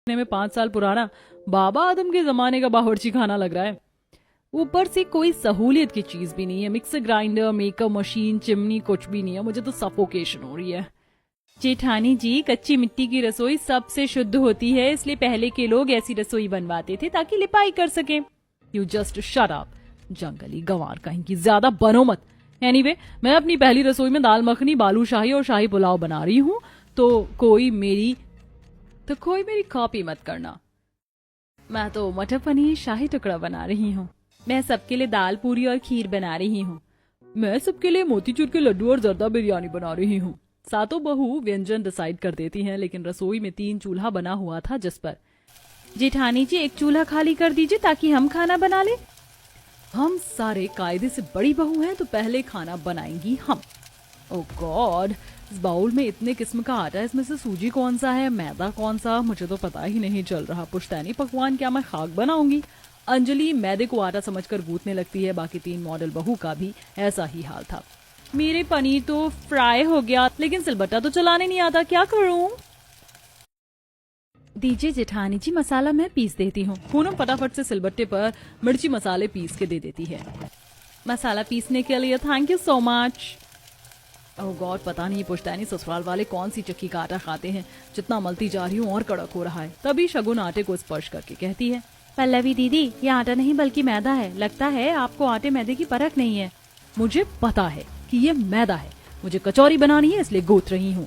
में 5 साल पुराना बाबा आदम के जमाने का बावर्ची खाना लग रहा है। ऊपर से कोई सहूलियत की चीज भी नहीं है, mixer grinder, makeup machine, chimney कुछ भी नहीं है। मुझे तो सफोकेशन हो रही है। जेठानी जी, कच्ची मिट्टी की रसोई सबसे शुद्ध होती है, इसलिए पहले के लोग ऐसी रसोई बनवाते थे ताकि लिपाई कर सके। यू जस्ट शट अप, जंगली गंवार कहीं की, ज्यादा बनो मत। एनीवे, मैं अपनी पहली रसोई में दाल मखनी, बालू शाही और शाही पुलाव बना रही हूँ, तो कोई मेरी कॉपी मत करना। मैं तो मटर पनीर शाही टुकड़ा बना रही हूँ। मैं सबके लिए दाल पूरी और खीर बना रही हूँ। मैं सबके लिए मोतीचूर के लड्डू और जर्दा बिरयानी बना रही हूँ। सातों बहू व्यंजन डिसाइड कर देती हैं, लेकिन रसोई में 3 चूल्हा बना हुआ था, जिस पर जेठानी जी एक चूल्हा खाली कर दीजिए ताकि हम खाना बना ले। हम सारे कायदे से बड़ी बहू हैं, तो पहले खाना बनाएंगी हम। ओह गॉड, इस बाउल में इतने किस्म का आटा है, इसमें से सूजी कौन सा है, मैदा कौन सा, मुझे तो पता ही नहीं चल रहा। पुश्तैनी पकवान क्या मैं खाक बनाऊंगी? अंजलि मैदे को आटा समझकर गूंथने लगती है। बाकी 3 मॉडल बहू का भी ऐसा ही हाल था। मेरे पनीर तो फ्राई हो गया, लेकिन सिलबट्टा तो चलाने नहीं आता, क्या करूं? दीजिए जेठानी जी, मसाला मैं पीस देती हूँ। पूनम फटाफट से सिलबट्टे पर मिर्ची मसाले पीस के दे देती है। मसाला पीसने के लिए thank you so much. Oh God, पता नहीं पुश्तैनी ससुराल वाले कौन सी चक्की का आटा खाते हैं, जितना मलती जा रही हूँ और कड़क हो रहा है। तभी शगुन आटे को स्पर्श करके कहती है, पल्लवी दीदी, ये आटा नहीं बल्कि मैदा है। लगता है आपको आटे मैदे की परख नहीं है। मुझे पता है कि ये मैदा है, मुझे कचौरी बनानी है, इसलिए गूंथ रही हूँ।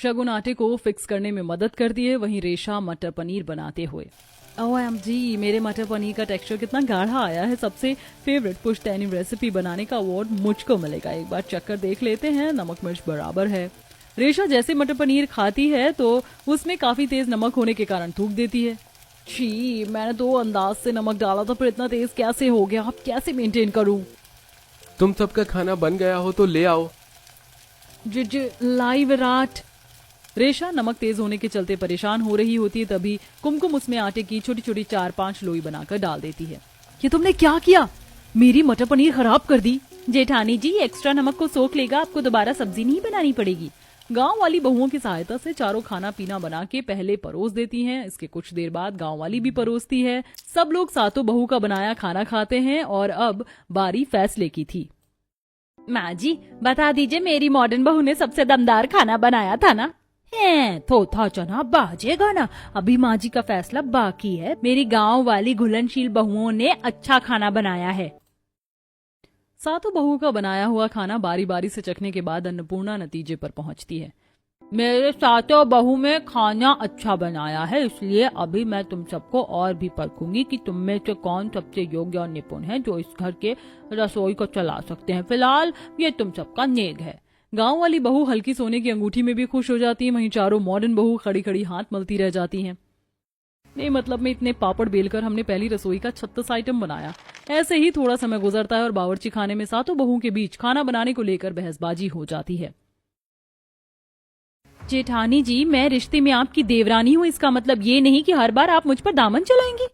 शगुन आटे को फिक्स करने में मदद करती है, वहीं रेशा मटर पनीर बनाते हुए। OMG, मेरे मटर पनीर का टेक्सचर कितना गाढ़ा आया है। सबसे फेवरेट पुश्तैनी रेसिपी बनाने का अवार्ड मुझको मिलेगा। एक बार चक्कर देख लेते हैं, नमक मिर्च बराबर है। रेशा जैसे मटर पनीर खाती है तो उसमें काफी तेज नमक होने के कारण थूक देती है। छी, मैंने तो अंदाज से नमक डाला था, पर इतना तेज कैसे हो गया? अब कैसे मेंटेन करूं? तुम सबका खाना बन गया हो तो ले आओ। लाई विराट। रेशा नमक तेज होने के चलते परेशान हो रही होती है, तभी कुमकुम उसमें आटे की छोटी छोटी 4-5 लोई बनाकर डाल देती है। ये तुमने क्या किया? मेरी मटर पनीर खराब कर दी। जेठानी जी, एक्स्ट्रा नमक को सोख लेगा, आपको दोबारा सब्जी नहीं बनानी पड़ेगी। गांव वाली बहुओं की सहायता से चारों खाना पीना बना के पहले परोस देती हैं। इसके कुछ देर बाद गांव वाली भी परोसती है। सब लोग सातों बहू का बनाया खाना खाते हैं और अब बारी फैसले की थी। माँ जी, बता दीजिए, मेरी मॉडर्न बहू ने सबसे दमदार खाना बनाया था ना? थोथा चना बाजेगा ना, अभी माँ जी का फैसला बाकी है। मेरी गांव वाली घुलनशील बहुओं ने अच्छा खाना बनाया है। सातों बहुओं का बनाया हुआ खाना बारी बारी से चखने के बाद अन्नपूर्णा नतीजे पर पहुंचती है। मेरे सातों बहू में खाना अच्छा बनाया है, इसलिए अभी मैं तुम सबको और भी परखूंगी कि तुम में से कौन सबसे योग्य और निपुण है जो इस घर के रसोई को चला सकते हैं। फिलहाल ये तुम सबका नेग है। गांव वाली बहू हल्की सोने की अंगूठी में भी खुश हो जाती है, वहीं चारों मॉडर्न बहू खड़ी खड़ी हाथ मलती रह जाती हैं। नहीं, मतलब में इतने पापड़ बेलकर हमने पहली रसोई का 36 आइटम बनाया। ऐसे ही थोड़ा समय गुजरता है और बावर्ची खाने में सातों बहुओं के बीच खाना बनाने को लेकर बहसबाजी हो जाती है। जेठानी जी, मैं रिश्ते में आपकी देवरानी हूँ, इसका मतलब ये नहीं कि हर बार आप मुझ पर दामन चलाएंगी।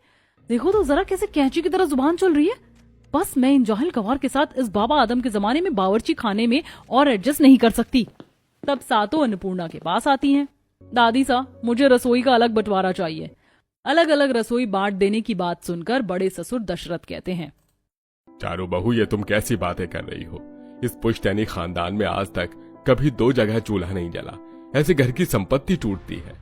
देखो तो जरा कैसे कैंची की तरह जुबान चल रही है। बस मैं इन जाहिल गंवार के साथ इस बाबा आदम के जमाने में बावर्ची खाने में और एडजस्ट नहीं कर सकती। तब सातों अन्नपूर्णा के पास आती हैं। दादी सा, मुझे रसोई का अलग बंटवारा चाहिए। अलग अलग रसोई बांट देने की बात सुनकर बड़े ससुर दशरथ कहते हैं, चारों बहू, ये तुम कैसी बातें कर रही हो? इस पुश्तैनी खानदान में आज तक कभी 2 जगह चूल्हा नहीं जला। ऐसे घर की संपत्ति टूटती है।